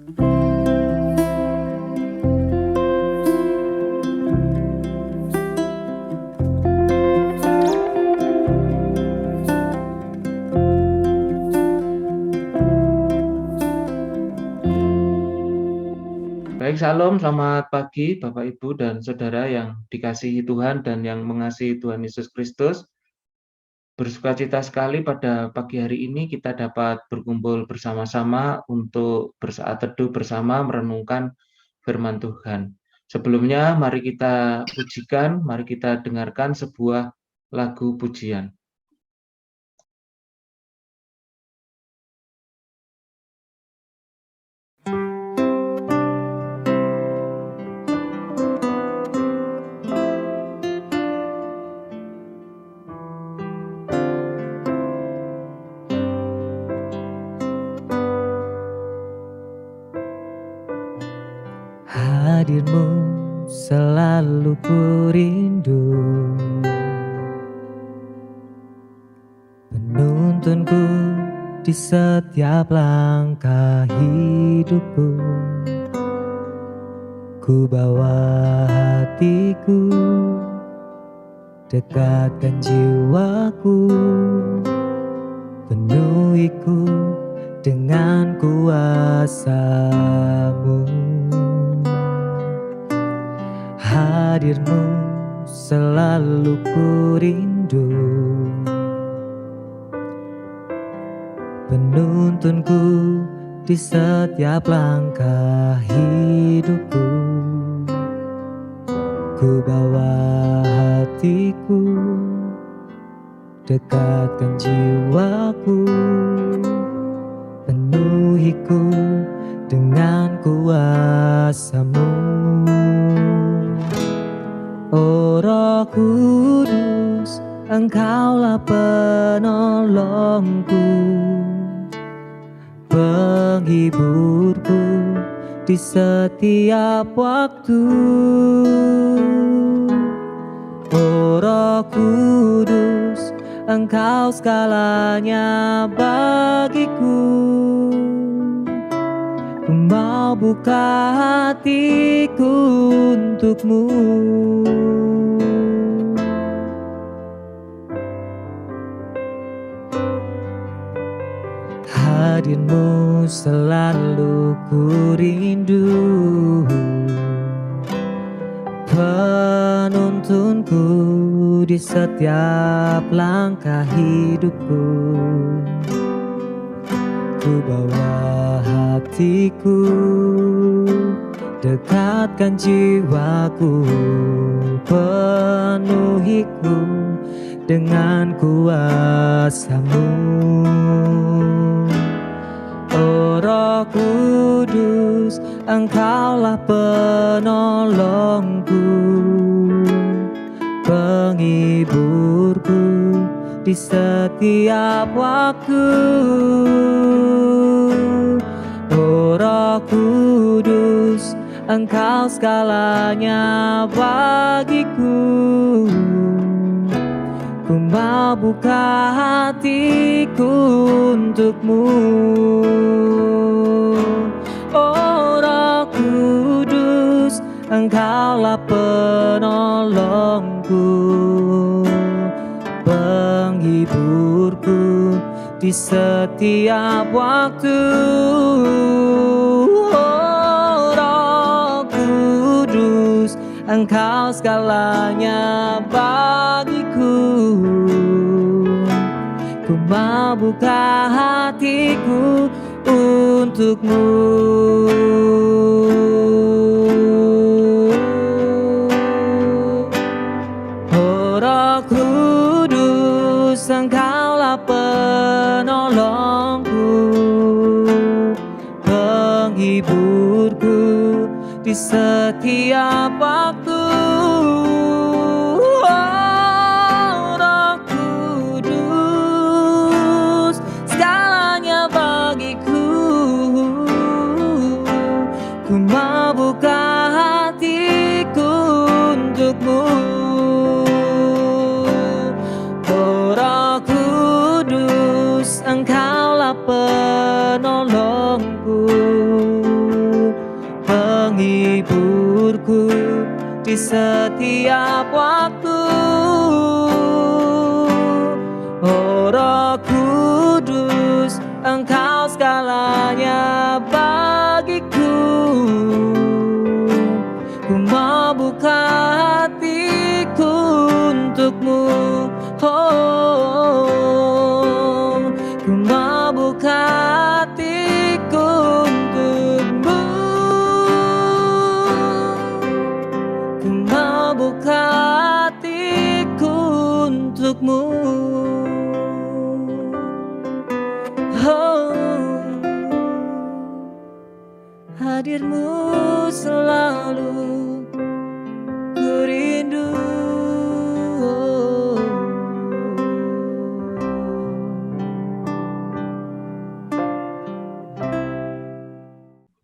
Baik, salam, selamat pagi Bapak, Ibu, dan Saudara yang dikasihi Tuhan dan yang mengasihi Tuhan Yesus Kristus. Bersukacita sekali pada pagi hari ini kita dapat berkumpul bersama-sama untuk bersaat teduh bersama merenungkan firman Tuhan. Sebelumnya, mari kita pujikan, mari kita dengarkan sebuah lagu pujian. Hadirmu selalu ku rindu, penuntunku di setiap langkah hidupku. Ku bawa hatiku, dekatkan jiwaku, penuhiku dengan kuasa-Mu. Hadirmu selalu ku rindu, penuntunku di setiap langkah hidupku. Ku bawa hatiku, dekatkan jiwaku, penuhiku dengan kuasa-Mu. Oh Roh Kudus, Engkaulah penolongku, penghiburku di setiap waktu. Oh Roh Kudus, Engkau segalanya bagiku. Ku mau buka hatiku untuk-Mu. Hadirmu selalu ku rindu, penuntunku di setiap langkah hidupku. Ku bawa hatiku, dekatkan jiwaku, penuhiku dengan kuasa-Mu. Oh Roh Kudus, Engkaulah penolongku, penghiburku di setiap waktu. Oh Roh Kudus, Engkau segalanya bagiku. Ku mau buka hatiku untuk-Mu. Oh Roh Kudus, Engkaulah penolongku, penghiburku di setiap waktu. Oh Roh Kudus, Engkau segalanya bagiku. Ku mau buka hatiku untuk-Mu. Oh Roh Kudus, Engkaulah penolongku, penghiburku di setiap waktu. Oh Roh Kudus, segalanya bagiku. Ku mau buka hatiku untuk-Mu. Oh Roh Kudus, Engkaulah penolongku, penghiburku di setiap waktu. Oh Roh Kudus, Engkau segalanya bagiku. Ku mau buka hatiku untukmu. Oh, ku mau buka hatiku untukmu. Ku mau buka hatiku untukmu. Oh, hadirmu selalu ku rindu.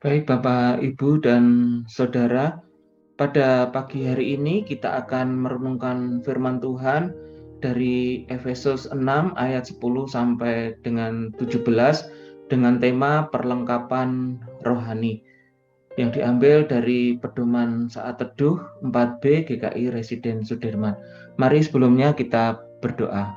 Baik Bapak, Ibu, dan Saudara, pada pagi hari ini kita akan merenungkan firman Tuhan dari Efesus 6 ayat 10 sampai dengan 17 dengan tema perlengkapan rohani yang diambil dari pedoman saat teduh 4B GKI Residen Sudirman. Mari sebelumnya kita berdoa.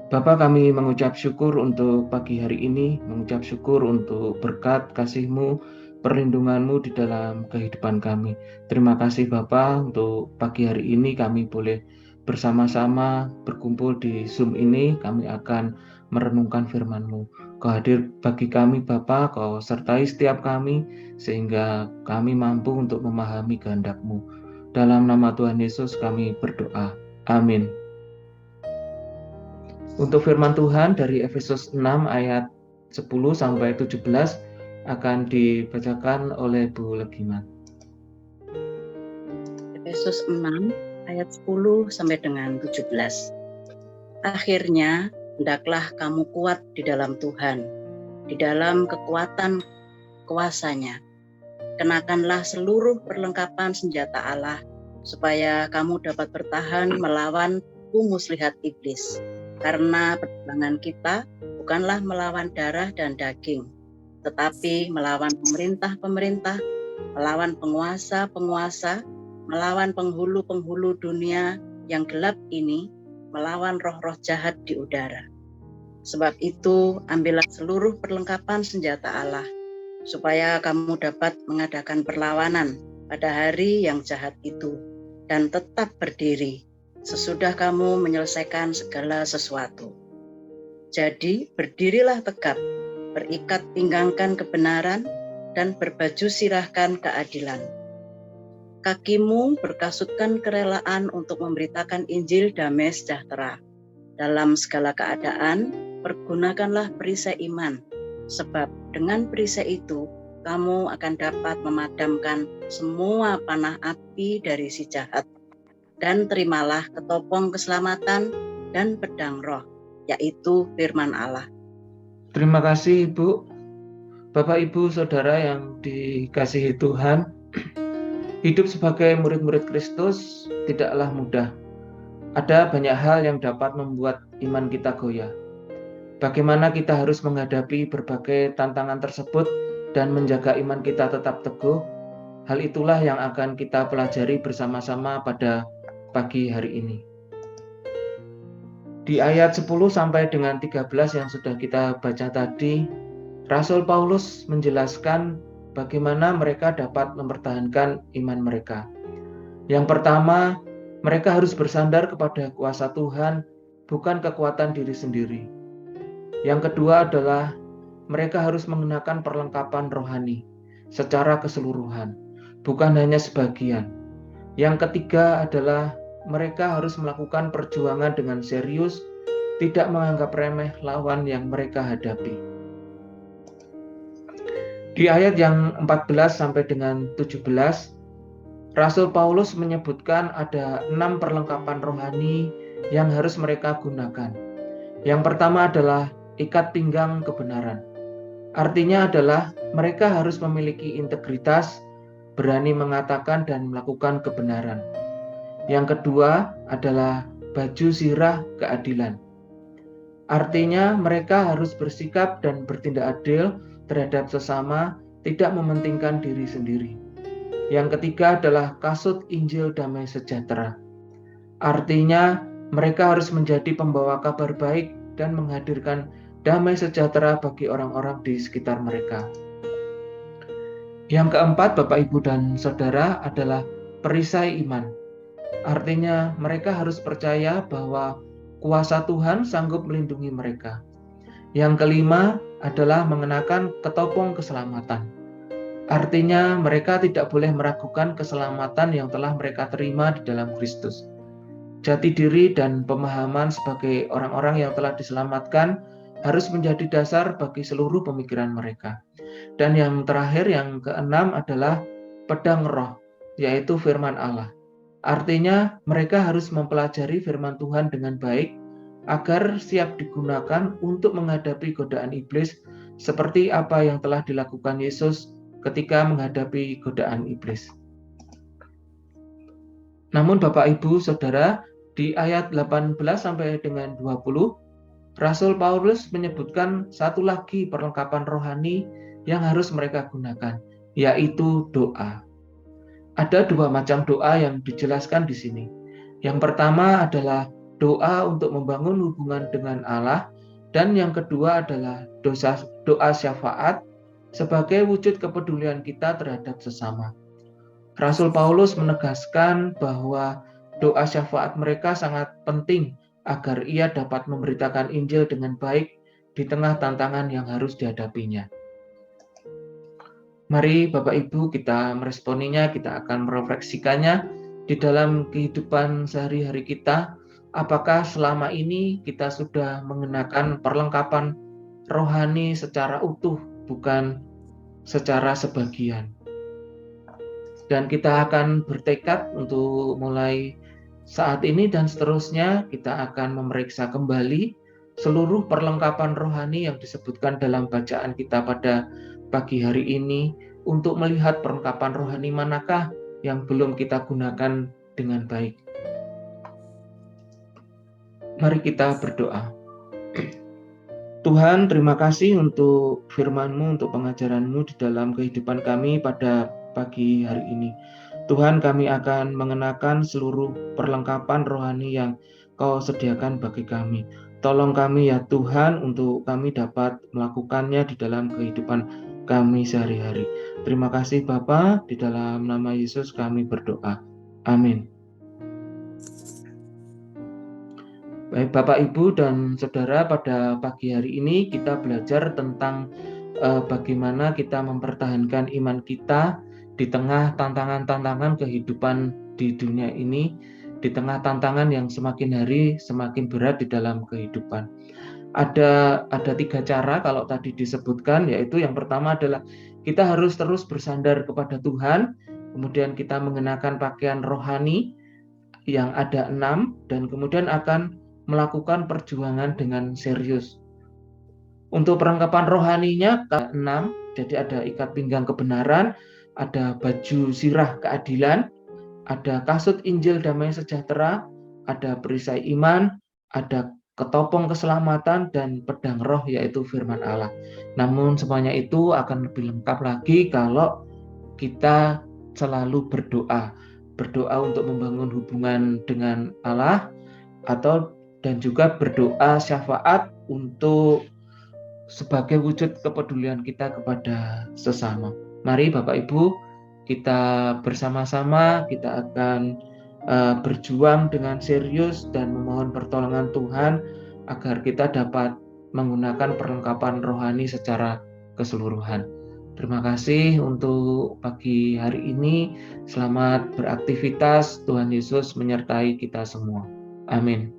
Bapa, kami mengucap syukur untuk pagi hari ini, mengucap syukur untuk berkat kasih-Mu, perlindungan-Mu di dalam kehidupan kami. Terima kasih Bapa, untuk pagi hari ini kami boleh bersama-sama berkumpul di Zoom ini, kami akan merenungkan firman-Mu. Kau hadir bagi kami Bapa, Kau sertai setiap kami, sehingga kami mampu untuk memahami kehendak-Mu. Dalam nama Tuhan Yesus kami berdoa. Amin. Untuk firman Tuhan dari Efesus 6 ayat 10 sampai 17 akan dibacakan oleh Bu Legiman. Efesus 6 ayat 10 sampai dengan 17. Akhirnya, hendaklah kamu kuat di dalam Tuhan, di dalam kekuatan kuasa-Nya. Kenakanlah seluruh perlengkapan senjata Allah, supaya kamu dapat bertahan melawan muslihat iblis. Karena perjuangan kita bukanlah melawan darah dan daging, tetapi melawan pemerintah-pemerintah, melawan penguasa-penguasa, melawan penghulu-penghulu dunia yang gelap ini, melawan roh-roh jahat di udara. Sebab itu, ambillah seluruh perlengkapan senjata Allah, supaya kamu dapat mengadakan perlawanan pada hari yang jahat itu, dan tetap berdiri sesudah kamu menyelesaikan segala sesuatu. Jadi berdirilah tegap, berikat pinggangkan kebenaran, dan berbaju sirahkan keadilan. Kakimu berkasutkan kerelaan untuk memberitakan Injil damai sejahtera. Dalam segala keadaan, pergunakanlah perisai iman, sebab dengan perisai itu, kamu akan dapat memadamkan semua panah api dari si jahat. Dan terimalah ketopong keselamatan dan pedang roh, yaitu firman Allah. Terima kasih Ibu. Bapak, Ibu, Saudara yang dikasihi Tuhan, hidup sebagai murid-murid Kristus tidaklah mudah. Ada banyak hal yang dapat membuat iman kita goyah. Bagaimana kita harus menghadapi berbagai tantangan tersebut dan menjaga iman kita tetap teguh? Hal itulah yang akan kita pelajari bersama-sama pada pagi hari ini. Di ayat 10 sampai dengan 13 yang sudah kita baca tadi, Rasul Paulus menjelaskan bagaimana mereka dapat mempertahankan iman mereka. Yang pertama, mereka harus bersandar kepada kuasa Tuhan, bukan kekuatan diri sendiri. Yang kedua adalah mereka harus mengenakan perlengkapan rohani secara keseluruhan, bukan hanya sebagian. Yang ketiga adalah mereka harus melakukan perjuangan dengan serius, tidak menganggap remeh lawan yang mereka hadapi. Di ayat yang 14 sampai dengan 17, Rasul Paulus menyebutkan ada 6 perlengkapan rohani yang harus mereka gunakan. Yang pertama adalah ikat pinggang kebenaran. Artinya adalah mereka harus memiliki integritas, berani mengatakan dan melakukan kebenaran. Yang kedua adalah baju sirah keadilan. Artinya mereka harus bersikap dan bertindak adil terhadap sesama, tidak mementingkan diri sendiri. Yang ketiga adalah kasut Injil damai sejahtera. Artinya, mereka harus menjadi pembawa kabar baik dan menghadirkan damai sejahtera bagi orang-orang di sekitar mereka. Yang keempat, Bapak, Ibu, dan Saudara, adalah perisai iman. Artinya, mereka harus percaya bahwa kuasa Tuhan sanggup melindungi mereka. Yang kelima adalah mengenakan ketopong keselamatan. Artinya, mereka tidak boleh meragukan keselamatan yang telah mereka terima di dalam Kristus. Jati diri dan pemahaman sebagai orang-orang yang telah diselamatkan harus menjadi dasar bagi seluruh pemikiran mereka. Dan yang terakhir, yang keenam adalah pedang roh, yaitu firman Allah. Artinya, mereka harus mempelajari firman Tuhan dengan baik agar siap digunakan untuk menghadapi godaan iblis seperti apa yang telah dilakukan Yesus ketika menghadapi godaan iblis. Namun Bapak, Ibu, Saudara, di ayat 18 sampai dengan 20, Rasul Paulus menyebutkan satu lagi perlengkapan rohani yang harus mereka gunakan, yaitu doa. Ada dua macam doa yang dijelaskan di sini. Yang pertama adalah doa untuk membangun hubungan dengan Allah, dan yang kedua adalah doa syafaat sebagai wujud kepedulian kita terhadap sesama. Rasul Paulus menegaskan bahwa doa syafaat mereka sangat penting agar ia dapat memberitakan Injil dengan baik di tengah tantangan yang harus dihadapinya. Mari Bapak Ibu kita meresponinya, kita akan merefleksikannya di dalam kehidupan sehari-hari kita. Apakah selama ini kita sudah mengenakan perlengkapan rohani secara utuh, bukan secara sebagian? Dan kita akan bertekad untuk mulai saat ini dan seterusnya kita akan memeriksa kembali seluruh perlengkapan rohani yang disebutkan dalam bacaan kita pada pagi hari ini untuk melihat perlengkapan rohani manakah yang belum kita gunakan dengan baik. Mari kita berdoa. Tuhan, terima kasih untuk firman-Mu, untuk pengajaran-Mu di dalam kehidupan kami pada pagi hari ini. Tuhan, kami akan mengenakan seluruh perlengkapan rohani yang Kau sediakan bagi kami. Tolong kami ya Tuhan untuk kami dapat melakukannya di dalam kehidupan kami sehari-hari. Terima kasih Bapa, di dalam nama Yesus kami berdoa. Amin. Baik Bapak, Ibu, dan Saudara, pada pagi hari ini kita belajar tentang bagaimana kita mempertahankan iman kita di tengah tantangan-tantangan kehidupan di dunia ini, di tengah tantangan yang semakin hari semakin berat di dalam kehidupan. Ada 3 cara kalau tadi disebutkan, yaitu yang pertama adalah kita harus terus bersandar kepada Tuhan, kemudian kita mengenakan pakaian rohani yang ada 6, dan kemudian akan melakukan perjuangan dengan serius. Untuk perlengkapan rohaninya 6, jadi ada ikat pinggang kebenaran, ada baju sirah keadilan, ada kasut Injil damai sejahtera, ada perisai iman, ada ketopong keselamatan, dan pedang roh yaitu firman Allah. Namun semuanya itu akan lebih lengkap lagi kalau kita selalu berdoa untuk membangun hubungan dengan Allah, dan juga berdoa syafaat untuk sebagai wujud kepedulian kita kepada sesama. Mari Bapak Ibu, kita bersama-sama kita akan berjuang dengan serius dan memohon pertolongan Tuhan agar kita dapat menggunakan perlengkapan rohani secara keseluruhan. Terima kasih untuk pagi hari ini. Selamat beraktivitas. Tuhan Yesus menyertai kita semua. Amin.